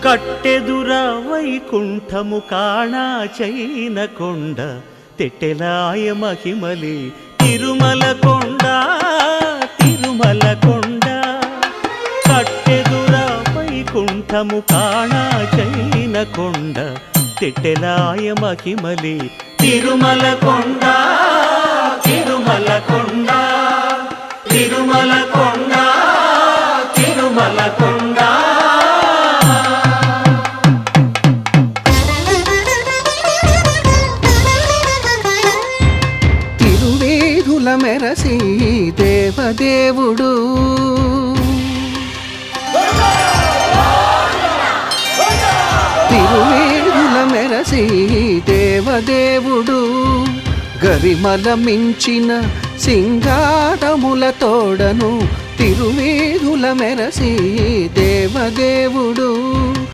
కట్టెదుర వైకుంఠము కాణా చైన కొండ తెట్టెలాయ మహిమలి తిరుమల కొండ తిరుమల కొండ కట్టెదుర వైకుంఠము కాణా చైన కొండ తెట్టెలాయ మహిమలి తిరుమల కొండ తిరుమల కొండ తిరుమల కొండ తిరుమల కొండ తిరువేధుల మెరసి దేవదేవుడు తిరువేధుల మెరసి దేవదేవుడు గరిమల మించిన సింగారముల తోడను తిరువేధుల మెరసి దేవదేవుడు